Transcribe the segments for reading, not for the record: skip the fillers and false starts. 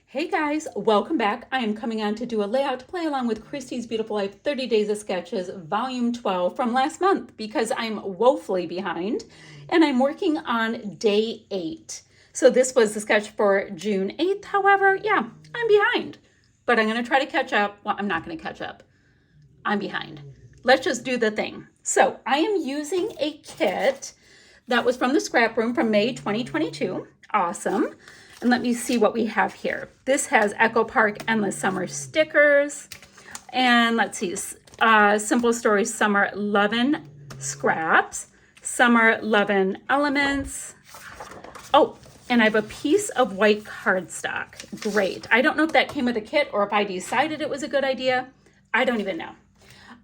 Hey guys, welcome back. I am coming on to do a layout to play along with Christy's Beautiful Life 30 Days of Sketches, Volume 12 from last month because I'm woefully behind and I'm working on day 8. So this was the sketch for June 8th. However, yeah, I'm behind, but I'm going to try to catch up. Well, I'm not going to catch up. I'm behind. Let's just do the thing. So I am using a kit that was from the Scrap Room from May 2022. Awesome. And let me see what we have here. This has Echo Park Endless Summer stickers. And let's see, Simple Stories Summer Lovin' Scraps, Summer Lovin' Elements. Oh, and I have a piece of white cardstock. Great. I don't know if that came with a kit or if I decided it was a good idea. I don't even know.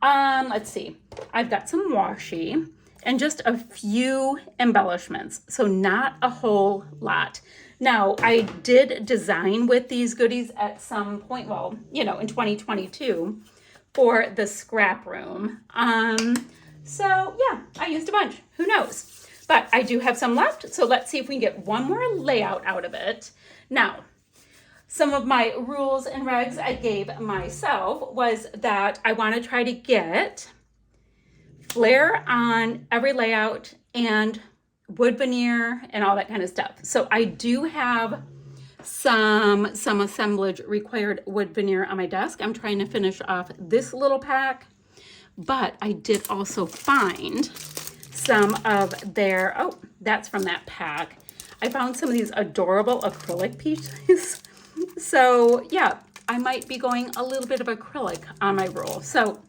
Let's see. I've got some washi and just a few embellishments. So not a whole lot. Now, I did design with these goodies at some point, well, in 2022 for the Scrap Room. So yeah, I used a bunch, who knows? But I do have some left, so let's see if we can get one more layout out of it. Now, some of my rules and regs I gave myself was that I want to try to get Flair on every layout and wood veneer and all that kind of stuff. So I do have some assemblage required wood veneer on my desk. I'm trying to finish off this little pack, but I did also find some of their, oh, that's from that pack. I found some of these adorable acrylic pieces. So yeah, I might be going a little bit of acrylic on my roll. So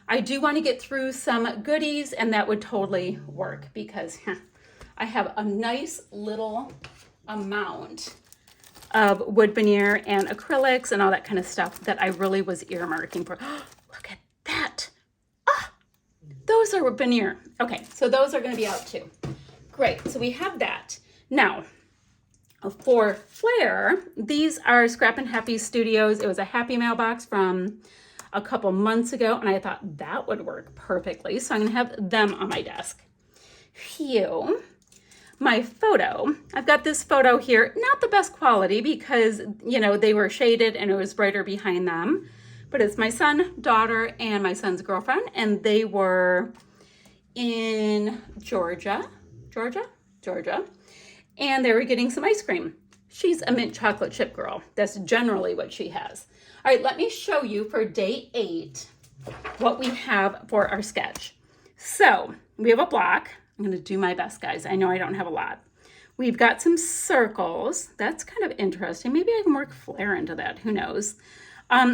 I do want to get through some goodies, and that would totally work because I have a nice little amount of wood veneer and acrylics and all that kind of stuff that I really was earmarking for. Oh, look at that. Ah, those are veneer. Okay, so those are going to be out too. Great, so we have that. Now, for Flair, these are Scrappin Happy Studios. It was a Happy Mail box from a couple months ago, and I thought that would work perfectly. So I'm going to have them on my desk. Phew. My photo, I've got this photo here, not the best quality because, they were shaded and it was brighter behind them, but it's my son, daughter, and my son's girlfriend, and they were in Georgia, and they were getting some ice cream. She's a mint chocolate chip girl. That's generally what she has. All right, let me show you for day 8 what we have for our sketch. So we have a block. I'm going to do my best, guys. I know I don't have a lot. We've got some circles. That's kind of interesting. Maybe I can work Flair into that. Who knows?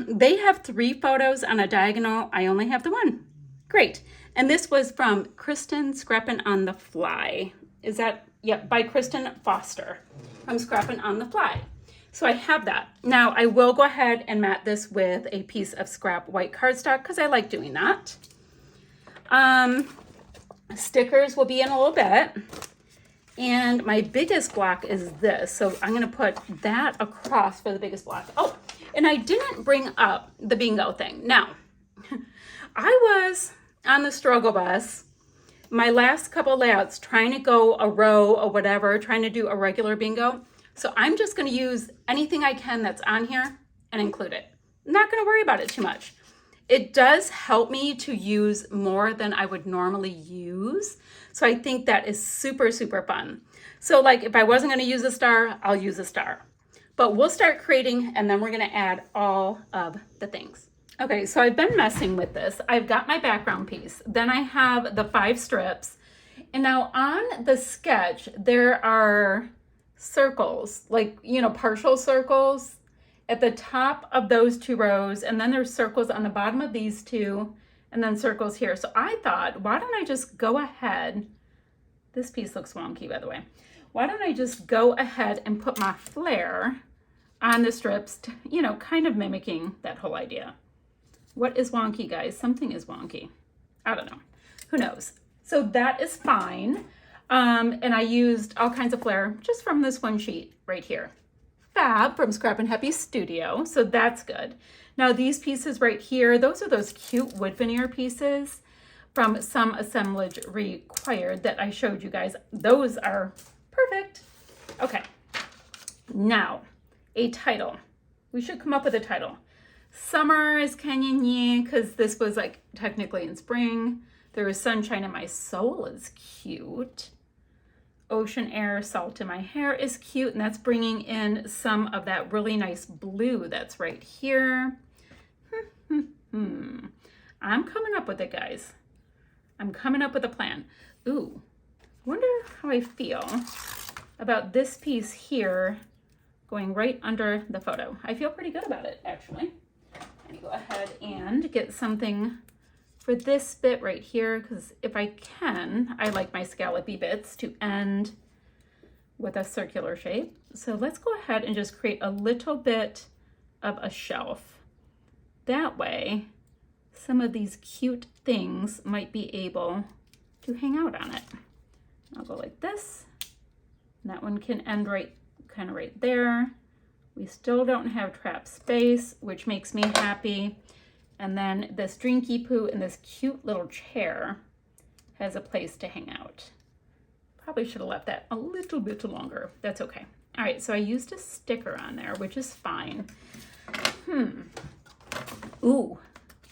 They have 3 photos on a diagonal. I only have the one. Great. And this was from Kristen Scrappin on the Fly. Is that, yep, by Kristen Foster from Scrappin on the Fly. So I have that. Now I will go ahead and mat this with a piece of scrap white cardstock because I like doing that. Stickers will be in a little bit. And my biggest block is this. So I'm going to put that across for the biggest block. Oh, and I didn't bring up the bingo thing. Now, I was on the struggle bus my last couple layouts trying to go a row or whatever, trying to do a regular bingo. So I'm just going to use anything I can that's on here and include it. I'm not going to worry about it too much. It does help me to use more than I would normally use. So I think that is super, super fun. So like if I wasn't going to use a star, I'll use a star. But we'll start creating and then we're going to add all of the things. Okay, so I've been messing with this. I've got my background piece. Then I have the 5 strips. And now on the sketch, there are circles, like, partial circles at the top of those 2 rows, and then there's circles on the bottom of these 2, and then circles here. So I thought, why don't I just go ahead, this piece looks wonky, by the way. Why don't I just go ahead and put my Flair on the strips, to, kind of mimicking that whole idea. What is wonky, guys? Something is wonky. I don't know. Who knows? So that is fine. And I used all kinds of Flair just from this one sheet right here. Fab from Scrappin Happy Studio, so that's good. Now these pieces right here, those are those cute wood veneer pieces from some assemblage required that I showed you guys. Those are perfect. Okay, now a title. We should come up with a title. Summer is Canyon, because this was like technically in spring. There is Sunshine in My Soul is cute. Ocean Air, Salt in My Hair is cute, and that's bringing in some of that really nice blue that's right here. I'm coming up with it, guys. I'm coming up with a plan. Ooh, I wonder how I feel about this piece here going right under the photo. I feel pretty good about it, actually. Let me go ahead and get something for this bit right here, because if I can, I like my scallopy bits to end with a circular shape. So let's go ahead and just create a little bit of a shelf. That way, some of these cute things might be able to hang out on it. I'll go like this. And that one can end right, kind of right there. We still don't have trap space, which makes me happy. And then this drinky poo and this cute little chair has a place to hang out. Probably should have left that a little bit longer. That's okay. All right, so I used a sticker on there, which is fine. Ooh,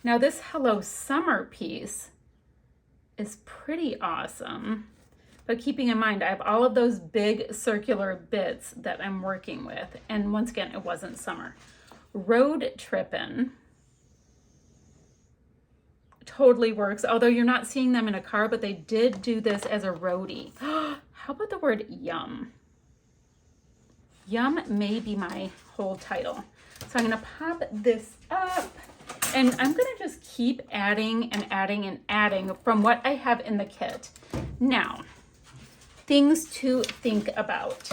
now this Hello Summer piece is pretty awesome. But keeping in mind, I have all of those big circular bits that I'm working with. And once again, it wasn't summer. Road Trippin' totally works, although you're not seeing them in a car, but they did do this as a roadie. How about the word yum? Yum may be my whole title. So I'm gonna pop this up, and I'm gonna just keep adding and adding and adding from what I have in the kit. Now, things to think about.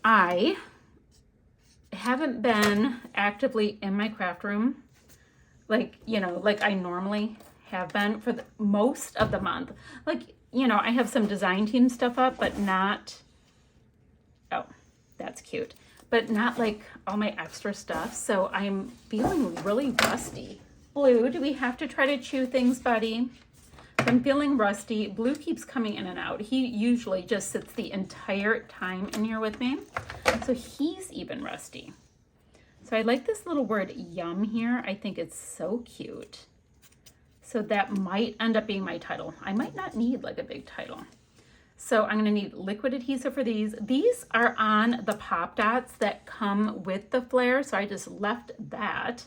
I haven't been actively in my craft room like I normally have been for most of the month. I have some design team stuff up, but not, oh, that's cute, but not like all my extra stuff. So I'm feeling really rusty. Blue, do we have to try to chew things, buddy? I'm feeling rusty. Blue keeps coming in and out. He usually just sits the entire time in here with me. So he's even rusty. So I like this little word yum here. I think it's so cute. So that might end up being my title. I might not need like a big title. So I'm gonna need liquid adhesive for these. These are on the pop dots that come with the Flair. So I just left that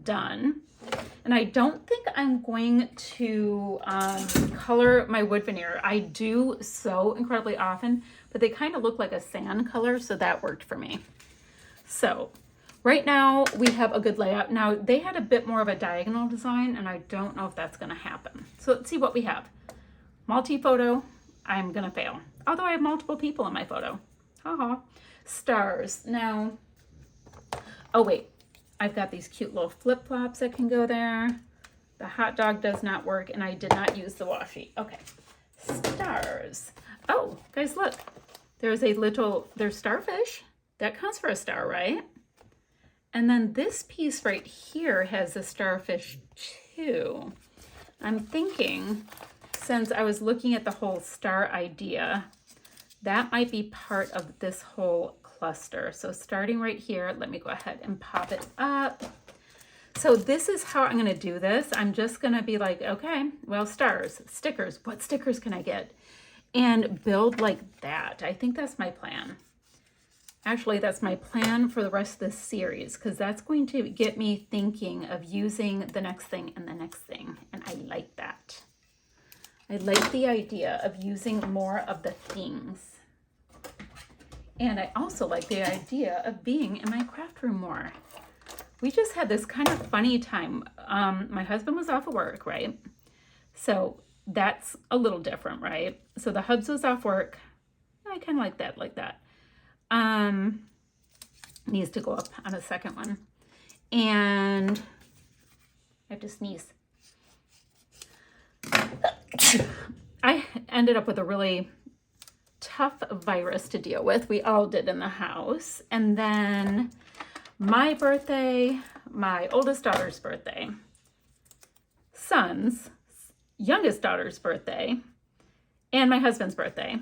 done. And I don't think I'm going to color my wood veneer. I do so incredibly often, but they kind of look like a sand color, so that worked for me. So right now we have a good layout. Now they had a bit more of a diagonal design, and I don't know if that's gonna happen. So let's see what we have. Multi-photo, I'm gonna fail. Although I have multiple people in my photo. Haha. Stars. Now, oh wait. I've got these cute little flip-flops that can go there. The hot dog does not work, and I did not use the washi. Okay, stars. Oh, guys, look. There's starfish. That counts for a star, right? And then this piece right here has a starfish too. I'm thinking, since I was looking at the whole star idea, that might be part of this whole cluster. So starting right here, let me go ahead and pop it up. So this is how I'm going to do this. I'm just going to be like, okay, well, stars, stickers, what stickers can I get? And build like that. I think that's my plan. Actually, that's my plan for the rest of this series, because that's going to get me thinking of using the next thing and the next thing. And I like that. I like the idea of using more of the things. And I also like the idea of being in my craft room more. We just had this kind of funny time. My husband was off of work, right? So that's a little different, right? So the hubs was off work. I kind of like that. Needs to go up on a second one. And I have to sneeze. I ended up with a really tough virus to deal with. We all did in the house. And then my birthday, my oldest daughter's birthday, son's youngest daughter's birthday, and my husband's birthday,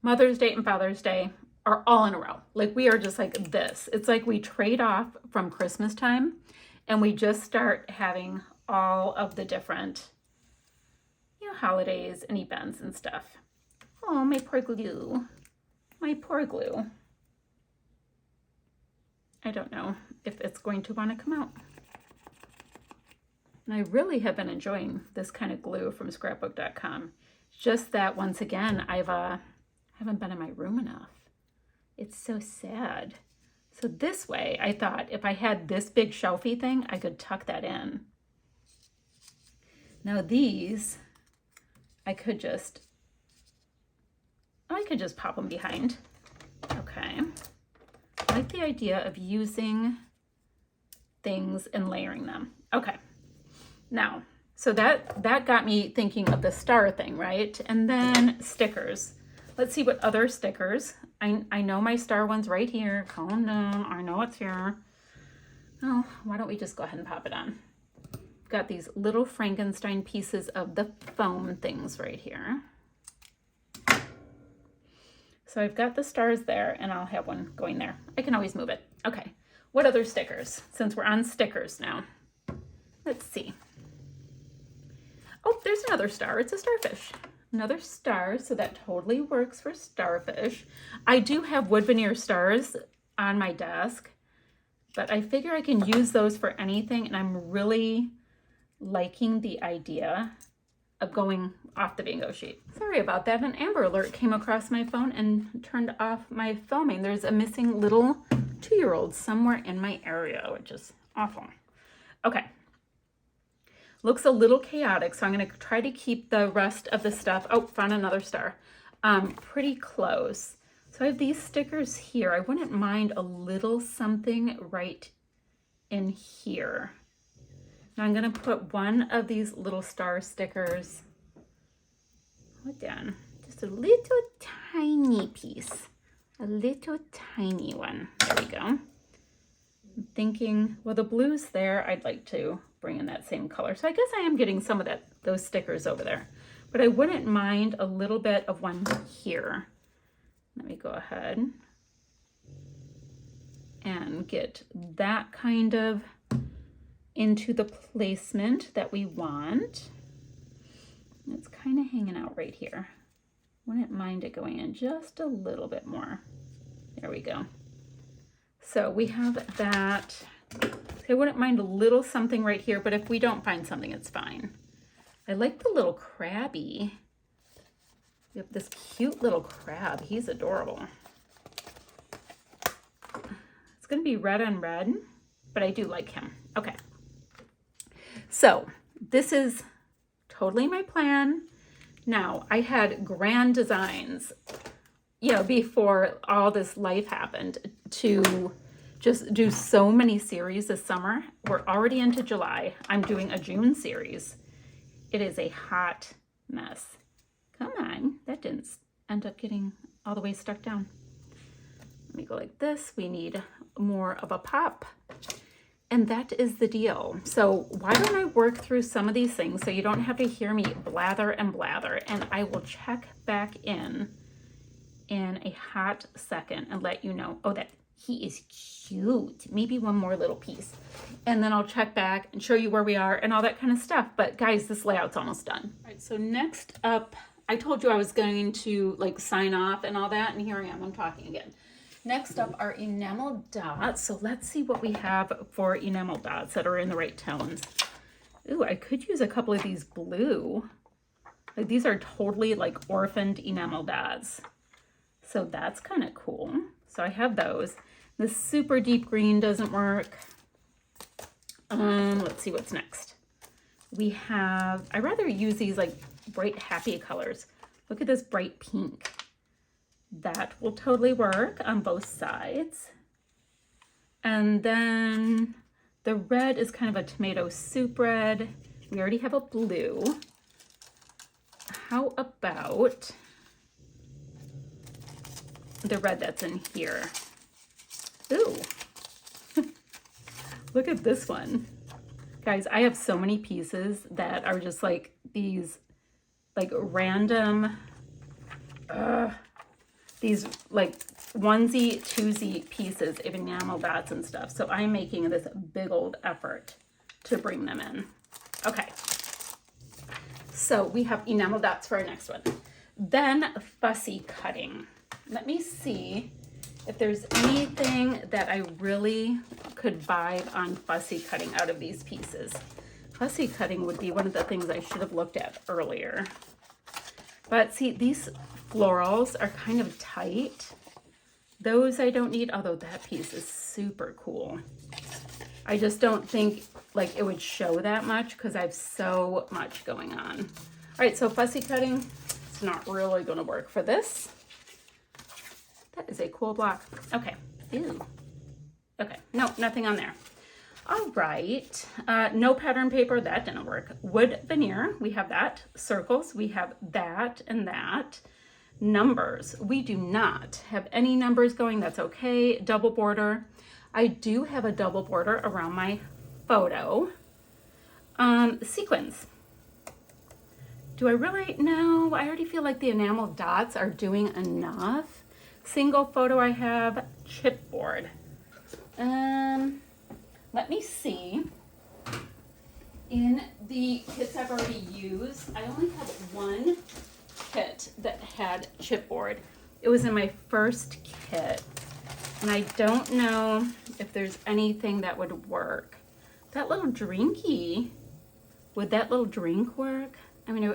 Mother's Day and Father's Day, are all in a row. Like we are just like this. It's like we trade off from Christmas time and we just start having all of the different, you know, holidays and events and stuff. Oh, my poor glue. My poor glue. I don't know if it's going to want to come out. And I really have been enjoying this kind of glue from scrapbook.com. Just that once again, I haven't been in my room enough. It's so sad. So this way, I thought if I had this big shelfie thing, I could tuck that in. Now these, I could just pop them behind. Okay. I like the idea of using things and layering them. Okay. Now, so that got me thinking of the star thing, right? And then stickers. Let's see what other stickers. I know my star one's right here. Calm down. I know it's here. Oh, why don't we just go ahead and pop it on? Got these little Frankenstein pieces of the foam things right here. So I've got the stars there, and I'll have one going there. I can always move it. Okay. What other stickers? Since we're on stickers now. Let's see. Oh, there's another star. It's a starfish. Another star, so that totally works for starfish. I do have wood veneer stars on my desk, but I figure I can use those for anything, and I'm really liking the idea of going off the bingo sheet. Sorry about that. An Amber Alert came across my phone and turned off my filming. There's a missing little 2-year-old somewhere in my area, which is awful. Okay. Looks a little chaotic, so I'm going to try to keep the rest of the stuff. Oh, found another star. Pretty close. So I have these stickers here. I wouldn't mind a little something right in here. Now I'm going to put one of these little star stickers down. Just a little tiny piece. A little tiny one. There we go. I'm thinking, well, the blue's there. I'd like to bring in that same color. So I guess I am getting some of those stickers over there. But I wouldn't mind a little bit of one here. Let me go ahead and get that kind of into the placement that we want. It's kind of hanging out right here. Wouldn't mind it going in just a little bit more. There we go. So we have that. I wouldn't mind a little something right here, but if we don't find something, it's fine. I like the little crabby. We have this cute little crab. He's adorable. It's going to be red on red, but I do like him. Okay. So this is totally my plan. Now, I had grand designs, you know, before all this life happened, to just do so many series this summer. We're already into July. I'm doing a June series. It is a hot mess. Come on, that didn't end up getting all the way stuck down. Let me go like this. We need more of a pop. And that is the deal. So why don't I work through some of these things so you don't have to hear me blather and blather, and I will check back in a hot second and let you know, oh, that he is cute. Maybe one more little piece. And then I'll check back and show you where we are and all that kind of stuff. But guys, this layout's almost done. All right, so next up, I told you I was going to like sign off and all that, and here I am, I'm talking again. Next up are enamel dots. So let's see what we have for enamel dots that are in the right tones. Ooh, I could use a couple of these blue. Like these are totally like orphaned enamel dots. So that's kind of cool. So I have those. The super deep green doesn't work. Let's see what's next. We have, I rather use these like bright happy colors. Look at this bright pink. That will totally work on both sides. And then the red is kind of a tomato soup red. We already have a blue. How about the red that's in here? Ooh, look at this one. Guys, I have so many pieces that are just like these like random, these like onesie, twosie pieces of enamel dots and stuff. So I'm making this big old effort to bring them in. Okay. So we have enamel dots for our next one. Then fussy cutting. Let me see if there's anything that I really could vibe on fussy cutting out of these pieces. Fussy cutting would be one of the things I should have looked at earlier. But see, these florals are kind of tight. Those I don't need, although that piece is super cool. I just don't think like it would show that much because I have so much going on. All right, so fussy cutting, it's not really gonna work for this. That is a cool block. Okay, ew. Okay, no, nothing on there. All right, no pattern paper, that didn't work. Wood veneer, we have that. Circles, we have that and that. Numbers, we do not have any numbers going, that's okay. Double border, I do have a double border around my photo. Sequins, do I really? No, I already feel like the enamel dots are doing enough. Single photo I have, chipboard. Let me see. In the kits I've already used, I only have one kit that had chipboard. It was in my first kit, and I don't know if there's anything that would work. That little drinky, would that little drink work? I mean,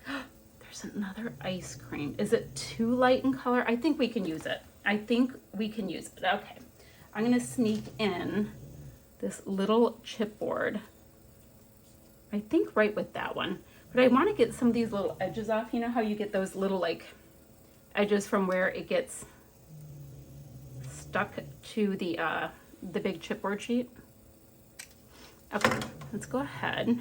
there's another ice cream. Is it too light in color? I think we can use it. I think we can use it. Okay, I'm gonna sneak in this little chipboard. I think right with that one. But I want to get some of these little edges off. You know how you get those little like edges from where it gets stuck to the big chipboard sheet? Okay, let's go ahead.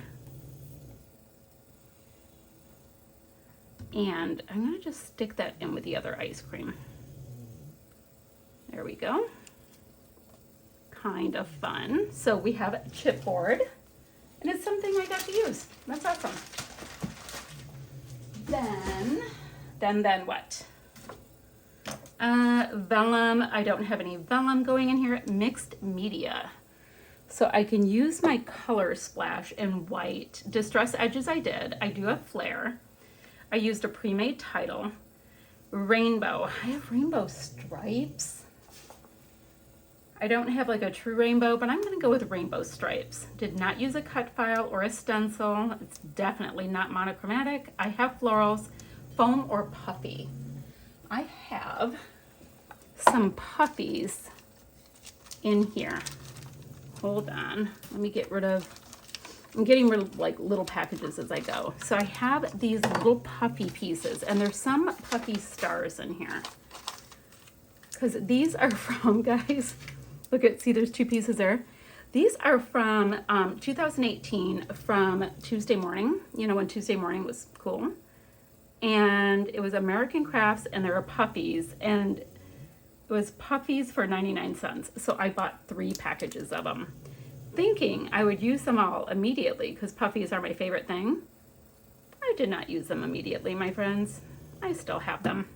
And I'm gonna just stick that in with the other ice cream. There we go. Kind of fun. So we have a chipboard, and it's something I got to use. That's awesome. Then what? Vellum, I don't have any vellum going in here. Mixed media. So I can use my color splash in white. Distress edges I did. I do have Flair. I used a pre-made title. Rainbow, I have rainbow stripes. I don't have like a true rainbow, but I'm gonna go with rainbow stripes. Did not use a cut file or a stencil. It's definitely not monochromatic. I have florals, foam or puffy. I have some puffies in here. Hold on, let me get rid of, I'm getting rid of like little packages as I go. So I have these little puffy pieces, and there's some puffy stars in here. Because these are from, guys, look at, see there's two pieces there. These are from 2018 from Tuesday Morning, you know when Tuesday Morning was cool. And it was American Crafts, and there were puffies, and it was puffies for 99 cents. So I bought 3 packages of them, thinking I would use them all immediately because puffies are my favorite thing. I did not use them immediately, my friends. I still have them,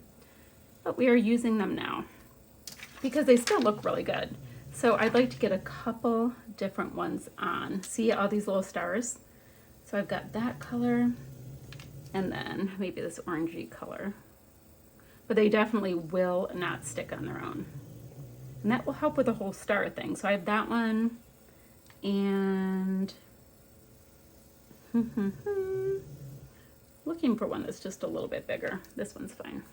but we are using them now because they still look really good. So I'd like to get a couple different ones on. See all these little stars? So I've got that color, and then maybe this orangey color. But they definitely will not stick on their own. And that will help with the whole star thing. So I have that one, and looking for one that's just a little bit bigger. This one's fine.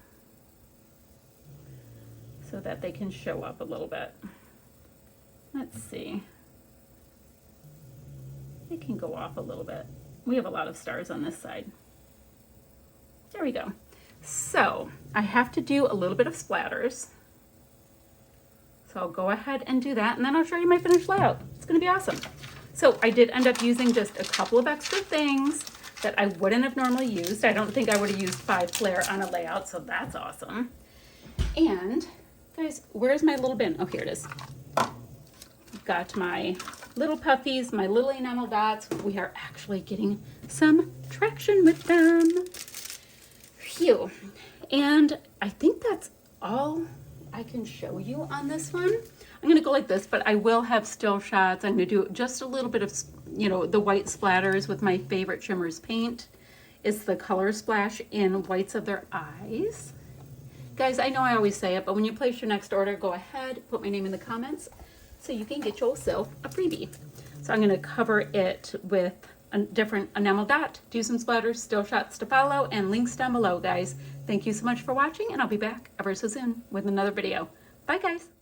So that they can show up a little bit. Let's see. It can go off a little bit. We have a lot of stars on this side. There we go. So I have to do a little bit of splatters. So I'll go ahead and do that, and then I'll show you my finished layout. It's gonna be awesome. So I did end up using just a couple of extra things that I wouldn't have normally used. I don't think I would have used 5 Flair on a layout, so that's awesome. And guys, where's my little bin? Oh, here it is. Got my little puffies, my little enamel dots. We are actually getting some traction with them. Phew. And I think that's all I can show you on this one. I'm going to go like this, but I will have still shots. I'm going to do just a little bit of, you know, the white splatters with my favorite Shimmers paint. It's the Color Splash in Whites of Their Eyes. Guys, I know I always say it, but when you place your next order, go ahead, put my name in the comments so you can get yourself a freebie. So I'm going to cover it with a different enamel dot, do some splatters, still shots to follow, and links down below, guys. Thank you so much for watching, and I'll be back ever so soon with another video. Bye, guys.